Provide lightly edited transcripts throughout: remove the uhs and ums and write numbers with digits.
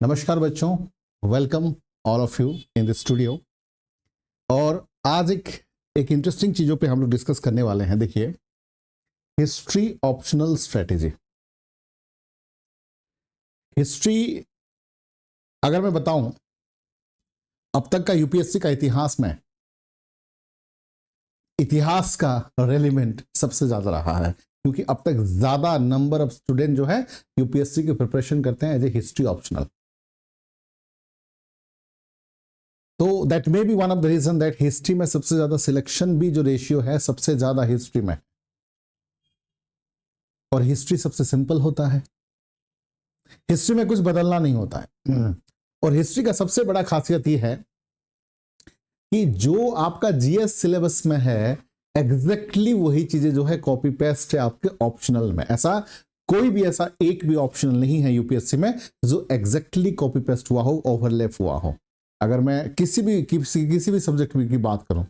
नमस्कार बच्चों, welcome all of you in the studio. और आज एक इंटरेस्टिंग चीजों पे हम लोग डिस्कस करने वाले हैं। देखिए, हिस्ट्री ऑप्शनल स्ट्रेटेजी। हिस्ट्री अगर मैं बताऊं, अब तक का यूपीएससी का इतिहास का रेलिवेंट सबसे ज्यादा रहा है, क्योंकि अब तक ज्यादा नंबर ऑफ स्टूडेंट जो है यूपीएससी की प्रिपरेशन करते हैं एज ए हिस्ट्री ऑप्शनल। तो that may be one of the reason दैट हिस्ट्री में सबसे ज्यादा सिलेक्शन भी जो रेशियो है सबसे ज्यादा हिस्ट्री में। और हिस्ट्री सबसे सिंपल होता है, हिस्ट्री में कुछ बदलना नहीं होता है। और हिस्ट्री का सबसे बड़ा खासियत यह है कि जो आपका जीएस सिलेबस में है एग्जैक्टली वही चीजें जो है कॉपी पेस्ट है आपके ऑप्शनल में। कोई भी ऐसा एक भी ऑप्शनल नहीं है यूपीएससी में जो एग्जैक्टली कॉपी पेस्ट हुआ हो, ओवरलैप हुआ हो। अगर मैं किसी भी सब्जेक्ट की बात करूं,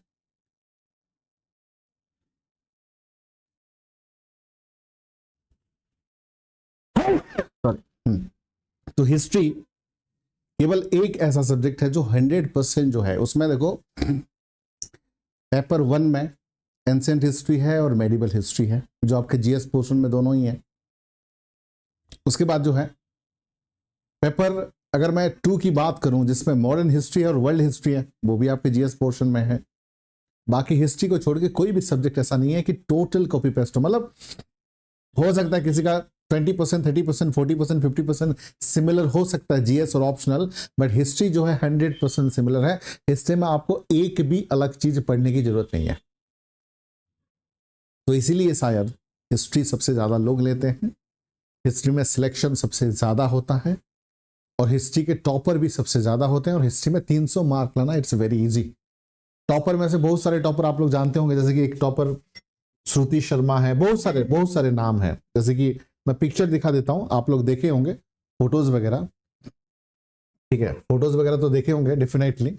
तो हिस्ट्री केवल एक ऐसा सब्जेक्ट है जो 100% जो है उसमें देखो, पेपर 1 में एंशिएंट हिस्ट्री है और मेडिवल हिस्ट्री है जो आपके जीएस पोर्शन में दोनों ही है। उसके बाद जो है पेपर, अगर मैं 2 की बात करूं जिसमें मॉडर्न हिस्ट्री है और वर्ल्ड हिस्ट्री है, वो भी आपके जीएस पोर्शन में है। बाकी हिस्ट्री को छोड़ के कोई भी सब्जेक्ट ऐसा नहीं है कि टोटल कॉपी पेस्ट हो। मतलब हो सकता है किसी का 20%, 30%, 40%, 50% सिमिलर हो सकता है जीएस और ऑप्शनल, बट हिस्ट्री जो है 100% सिमिलर है। हिस्ट्री में आपको एक भी अलग चीज पढ़ने की जरूरत नहीं है, तो इसीलिए शायद हिस्ट्री सबसे ज्यादा लोग लेते हैं। हिस्ट्री में सिलेक्शन सबसे ज्यादा होता है और हिस्ट्री के टॉपर भी सबसे ज्यादा होते हैं। और हिस्ट्री में 300 मार्क लाना इट्स वेरी इजी। टॉपर में से बहुत सारे टॉपर आप लोग जानते होंगे, जैसे कि एक टॉपर श्रुति शर्मा है, बहुत सारे नाम है। जैसे कि मैं पिक्चर दिखा देता हूं, आप लोग देखे होंगे फोटोज वगैरह, ठीक है, फोटोज वगैरह तो देखे होंगे डेफिनेटली।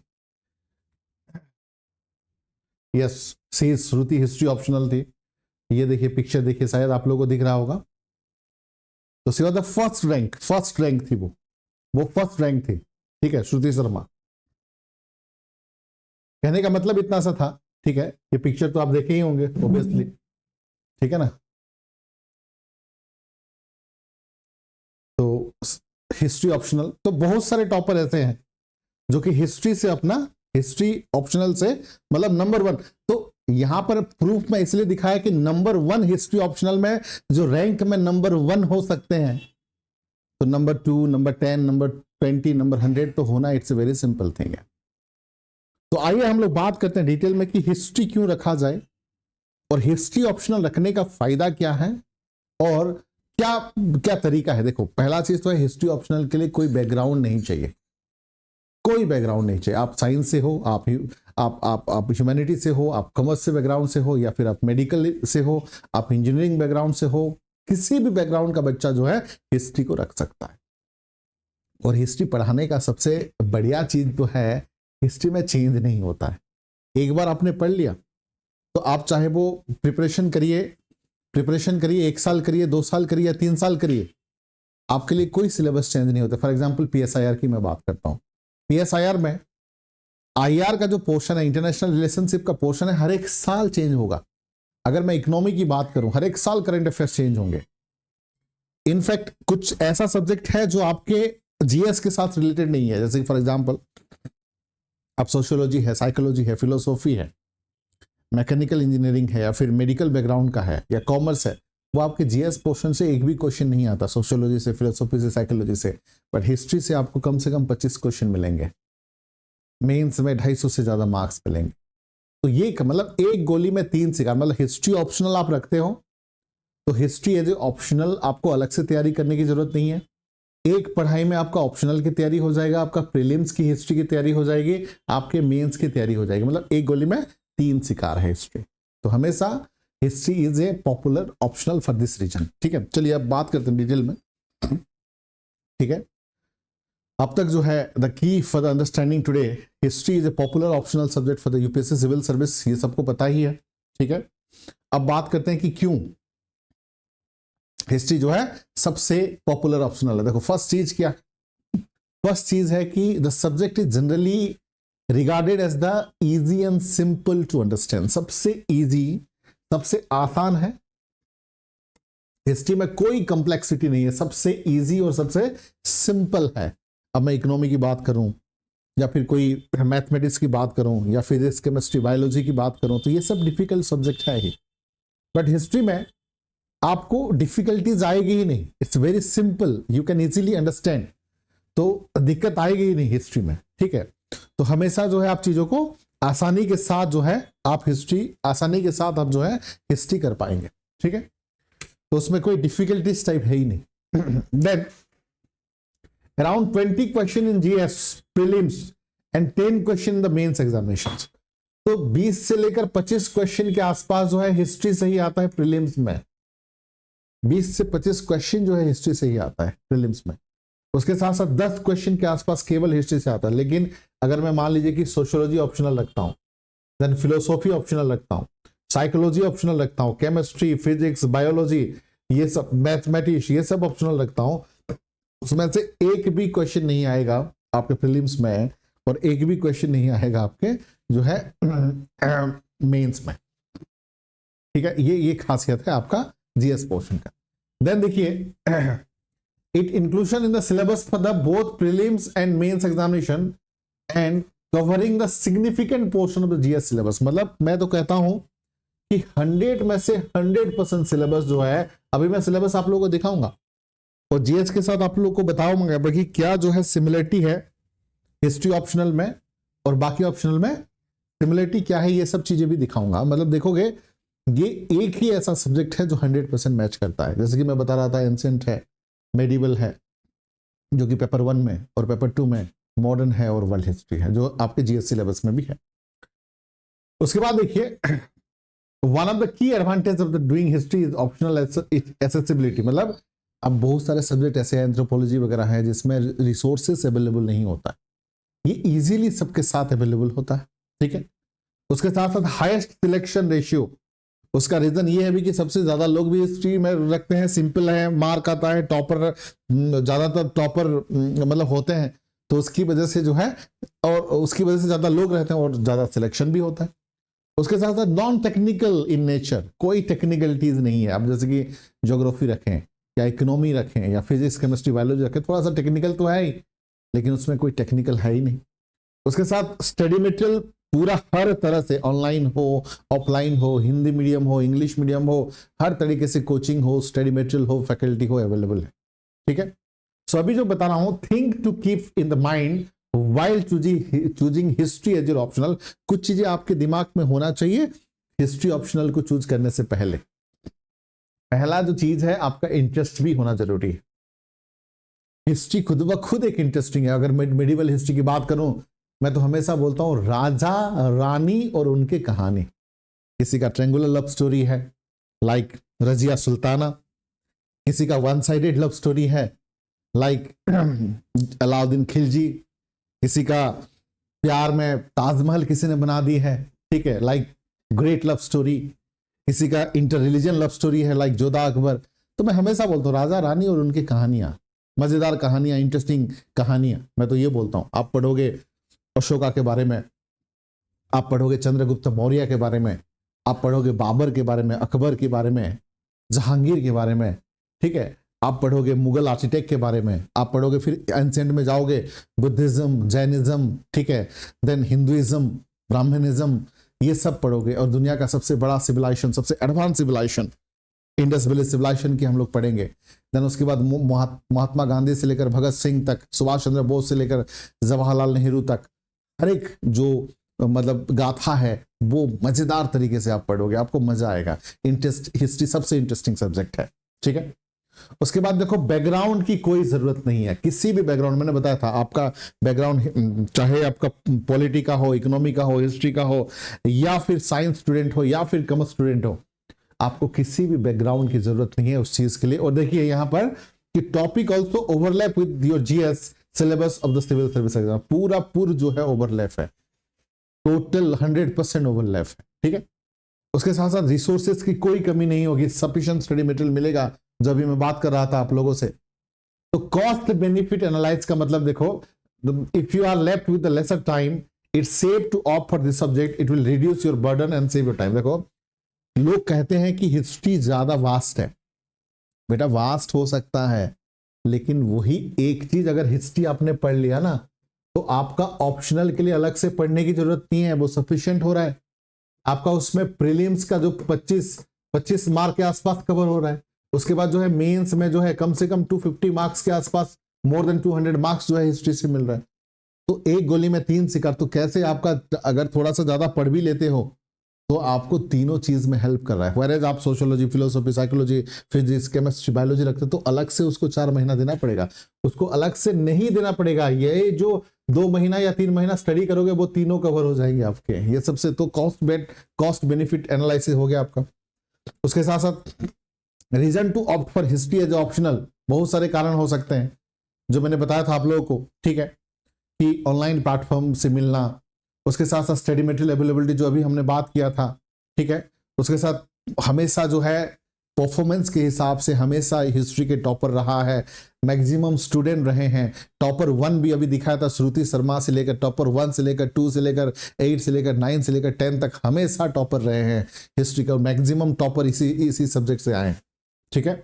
यस, सी श्रुति हिस्ट्री ऑप्शनल थी। ये देखिए पिक्चर, देखिए शायद आप लोगों को दिख रहा होगा। तो सी वॉज द फर्स्ट रैंक थी, वो फर्स्ट रैंक थी, ठीक है, श्रुति शर्मा। कहने का मतलब इतना सा था, ठीक है। ये पिक्चर तो आप देखे ही होंगे ऑब्वियसली, ठीक है ना। तो हिस्ट्री ऑप्शनल, तो बहुत सारे टॉपर ऐसे हैं जो कि हिस्ट्री से अपना हिस्ट्री ऑप्शनल से मतलब नंबर 1। तो यहां पर प्रूफ में इसलिए दिखाया कि नंबर 1 हिस्ट्री ऑप्शनल में जो रैंक में नंबर 1 हो सकते हैं, तो नंबर 2, नंबर 10, नंबर 20, नंबर 100 तो होना it's a very simple thing है। तो आइए हम लोग बात करते हैं डिटेल में कि हिस्ट्री क्यों रखा जाए और हिस्ट्री ऑप्शनल रखने का फायदा क्या है और क्या क्या तरीका है। देखो, पहला चीज तो है हिस्ट्री ऑप्शनल के लिए कोई बैकग्राउंड नहीं चाहिए, कोई बैकग्राउंड नहीं चाहिए। आप साइंस से हो, आप ह्यूमैनिटी से हो, आप कॉमर्स से बैकग्राउंड से हो, या फिर आप मेडिकल से हो, आप इंजीनियरिंग बैकग्राउंड से हो, किसी भी बैकग्राउंड का बच्चा जो है हिस्ट्री को रख सकता है। और हिस्ट्री पढ़ाने का सबसे बढ़िया चीज तो है, हिस्ट्री में चेंज नहीं होता है। एक बार आपने पढ़ लिया तो आप चाहे वो प्रिपरेशन करिए 1 साल करिए, 2 साल करिए या 3 साल करिए, आपके लिए कोई सिलेबस चेंज नहीं होता। फॉर एग्जाम्पल पीएसआईआर की मैं बात करता हूं, पीएसआईआर में आईआर का जो पोर्शन है, इंटरनेशनल रिलेशनशिप का पोर्शन है, हर एक साल चेंज होगा। अगर मैं इकोनॉमी की बात करूं, हर एक साल करंट अफेयर्स चेंज होंगे। इनफैक्ट कुछ ऐसा सब्जेक्ट है जो आपके जीएस के साथ रिलेटेड नहीं है, जैसे फॉर एग्जाम्पल आप सोशियोलॉजी है, साइकोलॉजी है, फिलोसॉफी है, मैकेनिकल इंजीनियरिंग है, या फिर मेडिकल बैकग्राउंड का है, या कॉमर्स है, वो आपके जीएस पोर्शन से एक भी क्वेश्चन नहीं आता, सोशियोलॉजी से, फिलोसॉफी से, साइकोलॉजी से। बट हिस्ट्री से आपको कम से कम 25 क्वेश्चन मिलेंगे, मेंस में 250 से ज्यादा मार्क्स मिलेंगे। तो ये मतलब एक गोली में 3 शिकार। मतलब हिस्ट्री ऑप्शनल आप रखते हो तो हिस्ट्री एज ए ऑप्शनल आपको अलग से तैयारी करने की जरूरत नहीं है। एक पढ़ाई में आपका ऑप्शनल की तैयारी हो जाएगा, आपका प्रीलिम्स की हिस्ट्री की तैयारी हो जाएगी, आपके मेंस की तैयारी हो जाएगी। मतलब एक गोली में 3 शिकार है हिस्ट्री। तो हमेशा history is a popular optional for this reason, ठीक है। चलिए अब बात करते हैं डिटेल में, ठीक है। अब तक जो है the key for the understanding today, history is a popular optional subject for the UPSC civil service, ये सबको पता ही है, ठीक है। अब बात करते हैं कि क्यों हिस्ट्री जो है सबसे पॉपुलर ऑप्शनल है। देखो, फर्स्ट चीज क्या, फर्स्ट चीज है कि the subject is generally regarded as the easy and simple to understand. सबसे इजी, सबसे आसान है। हिस्ट्री में कोई कॉम्प्लेक्सिटी नहीं है, सबसे इजी और सबसे सिंपल है। अब मैं इकोनॉमी की बात करूं या फिर कोई मैथमेटिक्स की बात करूं या फिजिक्स, केमिस्ट्री, बायोलॉजी की बात करूं, तो ये सब डिफिकल्ट सब्जेक्ट है ही। बट हिस्ट्री में आपको डिफिकल्टीज आएगी ही नहीं, it's very simple, you can easily understand, तो दिक्कत आएगी ही नहीं हिस्ट्री में, ठीक है। तो हमेशा जो है आप चीजों को आसानी के साथ जो है आप आसानी के साथ आप जो है हिस्ट्री कर पाएंगे, ठीक है। तो उसमें कोई डिफिकल्टीज टाइप है ही नहीं। Then around 20 question in GS prelims and 10 question in the mains examinations. तो 20 से लेकर 25 क्वेश्चन के आसपास जो है हिस्ट्री से ही आता है प्रीलिम्स में। 20 से 25 क्वेश्चन जो है हिस्ट्री से ही आता है प्रीलिम्स में। उसके साथ साथ 10 क्वेश्चन के आसपास केवल हिस्ट्री से आता है। लेकिन अगर मैं मान लीजिए कि सोशियोलॉजी ऑप्शनल रखता हूं, देन फिलोसॉफी ऑप्शनल रखता हूं, साइकोलॉजी ऑप्शनल रखता हूं, केमिस्ट्री, फिजिक्स, बायोलॉजी, ये सब, मैथमेटिक्स, ये सब ऑप्शनल रखता हूं, उसमें से एक भी क्वेश्चन नहीं आएगा आपके प्रीलिम्स में और एक भी क्वेश्चन नहीं आएगा आपके जो है मेंस में, ठीक है। ये खासियत है आपका जीएस पोर्शन का। देन देखिए, it inclusion in the syllabus for the both prelims and mains examination and covering the significant portion of the GS syllabus। मतलब मैं तो कहता हूं कि 100 में से 100% सिलेबस जो है, अभी मैं सिलेबस आप लोगों को दिखाऊंगा और जीएस के साथ आप लोगों को बताऊंगा कि क्या जो है सिमिलरिटी है हिस्ट्री ऑप्शनल में और बाकी ऑप्शनल में सिमिलरिटी क्या है, ये सब चीजें भी दिखाऊंगा। मतलब देखोगे ये एक ही ऐसा सब्जेक्ट है जो 100% मैच करता है। जैसे कि मैं बता रहा था, एंशिएंट है, मेडिवल है जो कि पेपर 1 में, और पेपर 2 में मॉडर्न है, और वर्ल्ड हिस्ट्री है जो आपके जीएस सिलेबस में भी है। उसके बाद देखिए, one of the key advantage of the doing history is optional accessibility. मतलब अब बहुत सारे सब्जेक्ट ऐसे हैं, एंथ्रोपोलॉजी वगैरह है, जिसमें रिसोर्सेस अवेलेबल नहीं होता है, ये इजीली सबके साथ अवेलेबल होता है, ठीक है। उसके साथ साथ हाईएस्ट सिलेक्शन रेशियो, उसका रीजन ये है भी कि सबसे ज्यादा लोग भी हिस्ट्री में रखते हैं, सिंपल है, मार्क आता है, टॉपर ज्यादातर टॉपर मतलब होते हैं, तो उसकी वजह से जो है, और उसकी वजह से ज्यादा लोग रहते हैं और ज्यादा सिलेक्शन भी होता है। उसके साथ साथ नॉन टेक्निकल इन नेचर, कोई टेक्निकलिटीज नहीं है। अब जैसे कि ज्योग्राफी रखें या इकोनॉमी रखें या फिजिक्स, केमिस्ट्री, बायोलॉजी रखें, थोड़ा सा टेक्निकल तो है ही, लेकिन उसमें कोई टेक्निकल है ही नहीं। उसके साथ स्टडी मटेरियल पूरा हर तरह से, ऑनलाइन हो, ऑफलाइन हो, हिंदी मीडियम हो, इंग्लिश मीडियम हो, हर तरीके से कोचिंग हो, स्टडी मटेरियल हो, फैकल्टी हो, अवेलेबल है, ठीक है। सो अभी जो बता रहा हूं, think to keep in the mind while choosing history as your optional. कुछ चीजें आपके दिमाग में होना चाहिए हिस्ट्री ऑप्शनल को चूज करने से पहले। पहला जो चीज है, आपका इंटरेस्ट भी होना जरूरी है। हिस्ट्री खुद ब खुद एक इंटरेस्टिंग है। अगर मैं मेडिवल हिस्ट्री की बात करूं, मैं तो हमेशा बोलता हूं राजा रानी और उनके कहानी। किसी का ट्रेंगुलर लव स्टोरी है लाइक रजिया सुल्ताना, किसी का वन साइडेड लव स्टोरी है लाइक अलाउद्दीन खिलजी, किसी का प्यार में ताजमहल किसी ने बना दी है, ठीक है, लाइक ग्रेट लव स्टोरी, किसी का इंटर रिलीजन लव स्टोरी है लाइक जोधा अकबर। तो मैं हमेशा बोलता हूँ राजा रानी और उनकी कहानियां, मजेदार कहानियां, इंटरेस्टिंग कहानियां। मैं तो ये बोलता हूँ, आप पढ़ोगे अशोका के बारे में, आप पढ़ोगे चंद्रगुप्त मौर्य के बारे में, आप पढ़ोगे बाबर के बारे में, अकबर के बारे में, जहांगीर के बारे में, ठीक है, आप पढ़ोगे मुगल आर्किटेक्ट के बारे में, आप पढ़ोगे, फिर एंशिएंट में जाओगे बुद्धिज्म, जैनिज्म, ठीक है, देन हिंदुइज्म, ब्राह्मणिज्म, ये सब पढ़ोगे। और दुनिया का सबसे बड़ा सिविलाइजेशन, सबसे advance civilization, Indus valley civilization की हम लोग पढ़ेंगे। देन उसके बाद महात्मा गांधी से लेकर भगत सिंह तक, सुभाष चंद्र बोस से लेकर जवाहरलाल नेहरू तक, हर एक जो मतलब गाथा है वो मजेदार तरीके से आप पढ़ोगे, आपको मजा आएगा। हिस्ट्री सबसे इंटरेस्टिंग सब्जेक्ट है, ठीक है। उसके बाद देखो, बैकग्राउंड की कोई जरूरत नहीं है, किसी भी बैकग्राउंड, मैंने बताया था आपका बैकग्राउंड चाहे आपका पॉलिटी का हो, इकोनॉमी का हो, हिस्ट्री का हो, या फिर साइंस स्टूडेंट हो, या फिर कॉमर्स स्टूडेंट हो, आपको किसी भी बैकग्राउंड की जरूरत नहीं है उस चीज के लिए। और देखिए यहाँ पर कि topic also overlap with your GS syllabus of the civil service exam. पूरा जो है ओवरलैप है, टोटल 100% ओवरलैप है, ठीक है। उसके साथ साथ रिसोर्सेज की कोई कमी नहीं होगी, सफिशिएंट स्टडी मटेरियल मिलेगा। जब भी मैं बात कर रहा था आप लोगों से तो कॉस्ट बेनिफिट एनालाइज का मतलब देखो, if you are left with the lesser time, it's safe to opt for this subject, it will reduce your burden and save your time. देखो लोग कहते हैं कि हिस्ट्री ज्यादा वास्ट है, बेटा वास्ट हो सकता है, लेकिन वही एक चीज अगर हिस्ट्री आपने पढ़ लिया ना, तो आपका ऑप्शनल के लिए अलग से पढ़ने की जरूरत नहीं है, वो सफिशिएंट हो रहा है। आपका उसमें प्रीलिम्स का जो 25 मार्क के आसपास कवर हो रहा है, उसके बाद जो है मेंस में जो है कम से कम 250 मार्क्स के आसपास, मोर देन 200 मार्क्स जो है हिस्ट्री से मिल रहा है। तो एक गोली में 3 शिकार, तो कैसे आपका अगर थोड़ा सा ज्यादा पढ़ भी लेते हो तो आपको तीनों चीज में हेल्प कर रहा है। वैरेज आप sociology, philosophy, psychology, physics, chemistry, biology रखते तो अलग से उसको 4 महीना देना पड़ेगा, उसको अलग से नहीं देना पड़ेगा। ये जो 2 महीना या 3 महीना स्टडी करोगे वो तीनों कवर हो जाएंगे आपके। ये सबसे तो कॉस्ट बेनिफिट एनालिसिस हो गया आपका। उसके साथ साथ reason to opt for history as optional, बहुत सारे कारण हो सकते हैं जो मैंने बताया था आप लोगों को, ठीक है, कि ऑनलाइन प्लेटफॉर्म से मिलना, उसके साथ साथ स्टडी मटेरियल अवेलेबिलिटी जो अभी हमने बात किया था, ठीक है, उसके साथ हमेशा जो है परफॉर्मेंस के हिसाब से हमेशा हिस्ट्री के टॉपर रहा है, मैक्सिमम स्टूडेंट रहे हैं। टॉपर 1 भी अभी दिखाया था, श्रुति शर्मा से लेकर टॉपर 1 से लेकर 2 से लेकर 8 से लेकर 9 से लेकर 10 तक हमेशा टॉपर रहे हैं हिस्ट्री का, मैक्सिमम टॉपर इसी सब्जेक्ट से आए, ठीक है।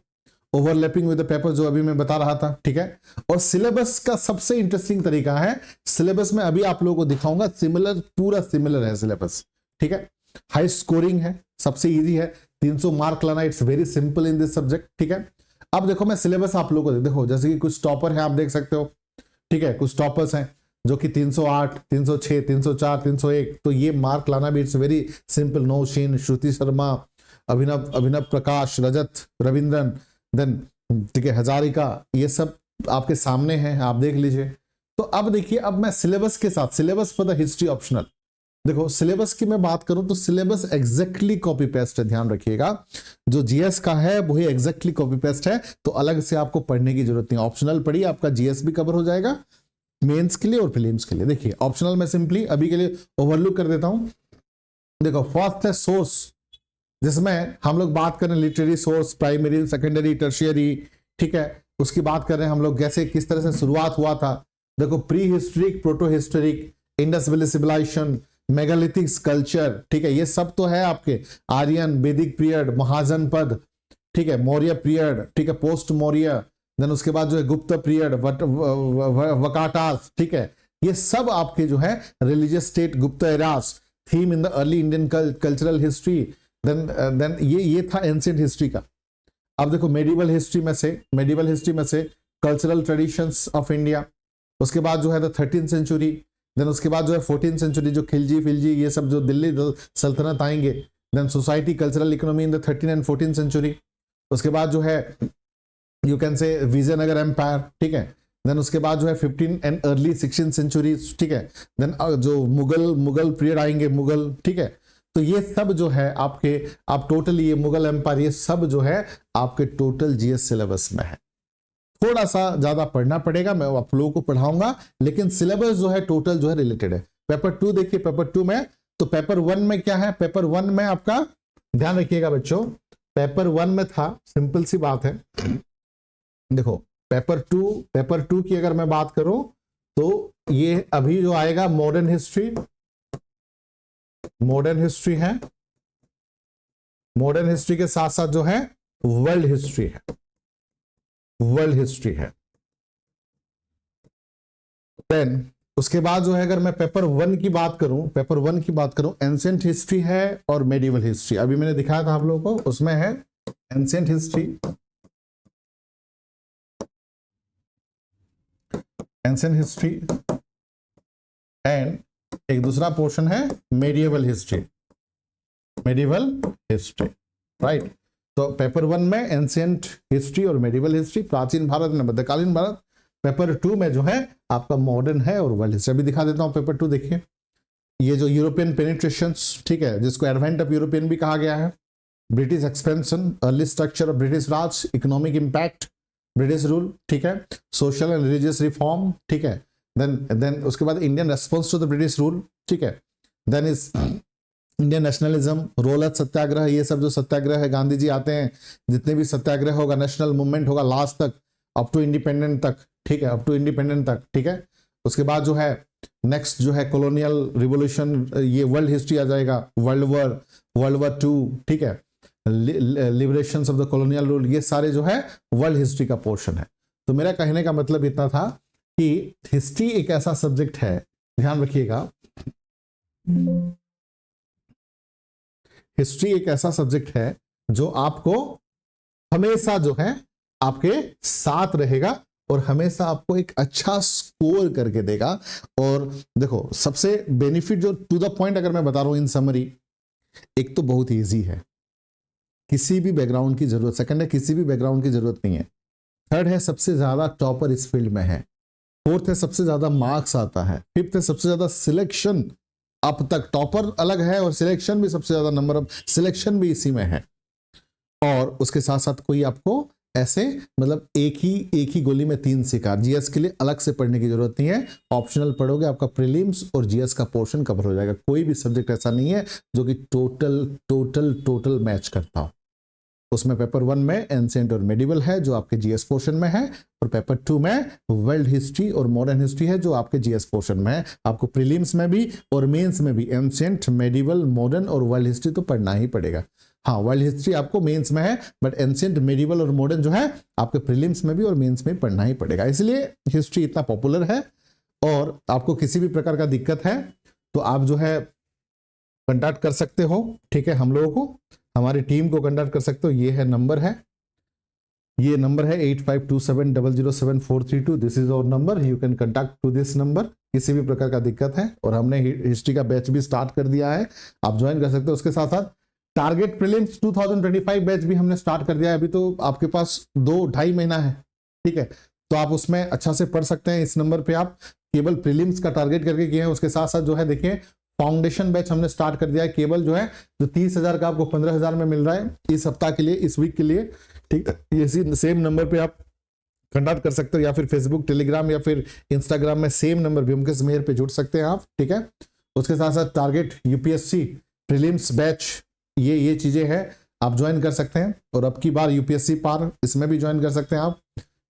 ओवरलैपिंग विद द पेपर जो अभी मैं बता रहा था, ठीक है। और सिलेबस का सबसे इंटरेस्टिंग तरीका है, सिलेबस में अभी आप लोगों को दिखाऊंगा, सिमिलर, पूरा सिमिलर है सिलेबस, ठीक है। हाई स्कोरिंग है, सबसे इजी है, 300 मार्क लाना, it's very simple in this subject, ठीक है। अब देखो मैं सिलेबस आप लोगों को देखो, जैसे कि कुछ टॉपर है आप देख सकते हो, ठीक है, कुछ टॉपर्स हैं जो कि 308, 306, 304, 301, तो ये मार्क लाना भी it's very simple. Nausheen, Shruti Sharma, Abhinav Prakash, Rajat, Ravindran, then ठीक है, हजारिका, ये सब आपके सामने हैं, आप देख लीजिए। तो अब देखिए, अब मैं सिलेबस के साथ, syllabus for the history optional, देखो सिलेबस की मैं बात करूं तो सिलेबस एग्जैक्टली कॉपी पेस्ट है, ध्यान रखिएगा, जो जीएस का है वही एग्जैक्टली कॉपी पेस्ट है, तो अलग से आपको पढ़ने की जरूरत नहीं। ऑप्शनल पढ़िए, आपका जीएस भी कवर हो जाएगा मेंस के लिए और फिलिम्स के लिए। देखिए ऑप्शनल में सिंपली अभी के लिए ओवरलुक कर देता हूं। देखो फर्स्ट है सोर्स, जिसमें हम लोग बात करें literary source, primary, secondary, tertiary, ठीक है। उसकी बात कर रहे हैं हम लोग कैसे किस तरह से शुरुआत हुआ था। देखो pre historic, proto historic, Indus valley civilization, megalithic culture, ठीक है, ये सब तो है आपके। आर्यन, वैदिक पीरियड, महाजनपद, ठीक है, मौर्य पीरियड, ठीक है, पोस्ट मौर्य, देन उसके बाद जो है गुप्त पीरियड, वकाटास, ठीक है, ये सब आपके जो है religious state, Gupta eras, theme in the early Indian cultural history, then ये था एंशिएंट हिस्ट्री का। अब देखो मेडिवल हिस्ट्री में से कल्चरल ट्रेडिशंस ऑफ इंडिया, उसके बाद जो है द 13th सेंचुरी, देन उसके बाद जो है 14th सेंचुरी, जो खिलजी फिलजी ये सब जो दिल्ली सल्तनत आएंगे, then society, cultural economy in the 13th and 14th century, उसके बाद जो है you can say Vijayanagar empire, ठीक है, देन उसके बाद जो है 15 and early 16th सेंचुरी, ठीक है, देन जो मुगल पीरियड आएंगे, मुगल, ठीक है। तो ये सब जो है आपके, आप टोटल ये मुगल एम्पायर, ये सब जो है आपके टोटल जीएस सिलेबस में है। थोड़ा सा ज्यादा पढ़ना पड़ेगा, मैं आप लोगों को पढ़ाऊंगा, लेकिन सिलेबस जो है टोटल जो है रिलेटेड है। पेपर 2 देखिए, पेपर 2 में, तो पेपर 1 में क्या है, पेपर 1 में आपका ध्यान रखिएगा बच्चों, पेपर 1 में था, सिंपल सी बात है। देखो पेपर 2 की अगर मैं बात करूं तो ये अभी जो आएगा मॉडर्न हिस्ट्री है, मॉडर्न हिस्ट्री के साथ साथ जो है वर्ल्ड हिस्ट्री है। देन उसके बाद जो है अगर मैं पेपर 1 की बात करूं, एंशिएंट हिस्ट्री है और मेडिवल हिस्ट्री। अभी मैंने दिखाया था आप लोगों को, उसमें है एंशिएंट हिस्ट्री एंड एक दूसरा पोर्शन है मेडिवल हिस्ट्री, राइट। तो पेपर 1 में एंशिएंट हिस्ट्री और मेडिवल हिस्ट्री, प्राचीन भारत में मध्यकालीन भारत। पेपर 2 में जो है आपका मॉडर्न है और वर्ल्ड हिस्ट्री। अभी दिखा देता हूं पेपर 2, देखिए ये जो यूरोपियन पेनिट्रेशंस, ठीक है, जिसको एडवेंट ऑफ यूरोपियन भी कहा गया है, British expansion, early structure of British Raj, economic impact, British rule, ठीक है, सोशल एंड रिलीजियस रिफॉर्म, ठीक है, देन उसके बाद Indian response to the British rule, ठीक है, then is Indian nationalism, Rowlatt Satyagraha, ये सब जो सत्याग्रह है, गांधी जी आते हैं, जितने भी सत्याग्रह होगा, नेशनल मूवमेंट होगा लास्ट तक, अप टू इंडिपेंडेंट तक, ठीक है, अप टू इंडिपेंडेंट तक, ठीक है। उसके बाद जो है नेक्स्ट जो है कॉलोनियल रिवोल्यूशन, ये वर्ल्ड हिस्ट्री आ जाएगा, वर्ल्ड वॉर टू, ठीक है, liberation of the colonial rule, ये सारे जो है वर्ल्ड हिस्ट्री का पोर्शन है। तो मेरा कहने का मतलब इतना था कि हिस्ट्री एक ऐसा सब्जेक्ट है, ध्यान रखिएगा, हिस्ट्री एक ऐसा सब्जेक्ट है जो आपको हमेशा जो है आपके साथ रहेगा और हमेशा आपको एक अच्छा स्कोर करके देगा। और देखो सबसे बेनिफिट जो टू द पॉइंट अगर मैं बता रहा हूं इन समरी, एक तो बहुत इजी है, किसी भी बैकग्राउंड की जरूरत, सेकंड है किसी भी बैकग्राउंड की जरूरत नहीं है, थर्ड है सबसे ज्यादा टॉपर इस फील्ड में है, फोर्थ है सबसे ज्यादा मार्क्स आता है, फिफ्थ है सबसे ज्यादा सिलेक्शन, अब तक टॉपर अलग है और सिलेक्शन भी सबसे ज्यादा नंबर ऑफ सिलेक्शन भी इसी में है। और उसके साथ साथ कोई आपको ऐसे मतलब एक ही गोली में तीन शिकार, जीएस के लिए अलग से पढ़ने की जरूरत नहीं है, ऑप्शनल पढ़ोगे आपका प्रीलिम्स और जीएस का पोर्शन कवर हो जाएगा। कोई भी सब्जेक्ट ऐसा नहीं है जो कि टोटल मैच करता हो। उसमें पेपर 1 में एंशिएंट और मेडिवल है जो आपके जीएस पोर्शन में है, और पेपर 2 में वर्ल्ड हिस्ट्री और मॉडर्न हिस्ट्री है जो आपके जीएस पोर्शन में है। आपको प्रीलिम्स में भी और मेंस में भी एंशिएंट, मेडिवल, मॉडर्न और वर्ल्ड हिस्ट्री तो पढ़ना ही पड़ेगा। हाँ, वर्ल्ड हिस्ट्री आपको मेंस में है, बट एंशिएंट, मेडिवल और मॉडर्न जो है आपके प्रीलिम्स में भी और मेंस में पढ़ना ही पड़ेगा। इसलिए हिस्ट्री इतना पॉपुलर है। और आपको किसी भी प्रकार का दिक्कत है तो आप जो है कंटैक्ट कर सकते हो, ठीक है, हम लोगों को, हमारी टीम को कंटैक्ट कर सकते हो। ये है नंबर है, ये नंबर है 8527007432। This is our number, you can contact to this number किसी भी प्रकार का दिक्कत है। और हमने हिस्ट्री का बैच भी स्टार्ट कर दिया है, आप ज्वाइन कर सकते हो। उसके साथ साथ टारगेट प्रीलिम्स 2025 बैच भी हमने स्टार्ट कर दिया है। अभी तो आपके पास 2-2.5 महीना है, ठीक है, तो आप उसमें अच्छा से पढ़ सकते हैं। इस नंबर पे आप केवल प्रीलिम्स का टारगेट करके किए हैं। उसके साथ साथ जो है देखिए फाउंडेशन बैच हमने स्टार्ट कर दिया है, केवल जो है जो 30,000 का आपको 15,000 में मिल रहा है इस सप्ताह के लिए, इस वीक के लिए, ठीक है। इसी सेम नंबर पे आप कंटैक्ट कर सकते हो, या फिर फेसबुक, टेलीग्राम या फिर इंस्टाग्राम में सेम नंबर ब्योमकेश मेहर पे जुड़ सकते हैं आप, ठीक है। उसके साथ साथ टारगेट यूपीएससी प्रीलिम्स बैच, ये चीजें हैं, आप ज्वाइन कर सकते हैं। और अब की बार यूपीएससी पार, इसमें भी ज्वाइन कर सकते हैं आप,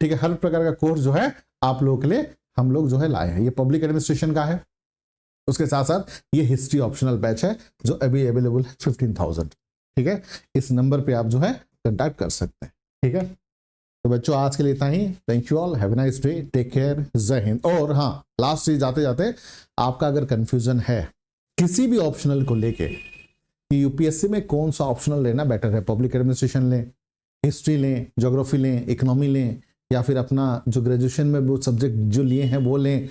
ठीक है। हर प्रकार का कोर्स जो है आप लोगों के लिए हम लोग जो है लाए हैं। ये पब्लिक एडमिनिस्ट्रेशन का है, उसके साथ साथ ये हिस्ट्री ऑप्शनल बैच है जो अभी अवेलेबल है 15,000, ठीक है। इस नंबर पे आप जो है कंटैक्ट कर सकते हैं, ठीक है। तो बच्चों आज के लिए इतना ही। Thank you all, have a nice day, take care, जय हिंद। और हाँ, लास्ट चीज जाते जाते, आपका अगर कंफ्यूजन है किसी भी ऑप्शनल को लेके कि यूपीएससी में कौन सा ऑप्शनल लेना बेटर है, पब्लिक एडमिनिस्ट्रेशन लें, हिस्ट्री लें, ज्योग्राफी लें, इकोनॉमी लें, या फिर अपना जो ग्रेजुएशन में वो सब्जेक्ट जो लिए हैं वो लें,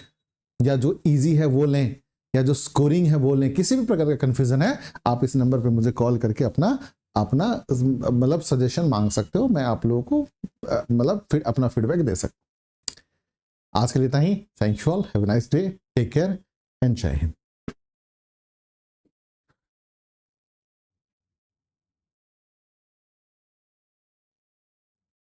या जो ईजी है वो लें, या जो स्कोरिंग है वो लें, किसी भी प्रकार का कंफ्यूजन है आप इस नंबर पे मुझे कॉल करके अपना मतलब सजेशन मांग सकते हो। मैं आप लोगों को मतलब अपना फीडबैक दे सकता हूँ। आज के लिए इतना ही। Thank you all, have a nice day, take care and जय हिंद।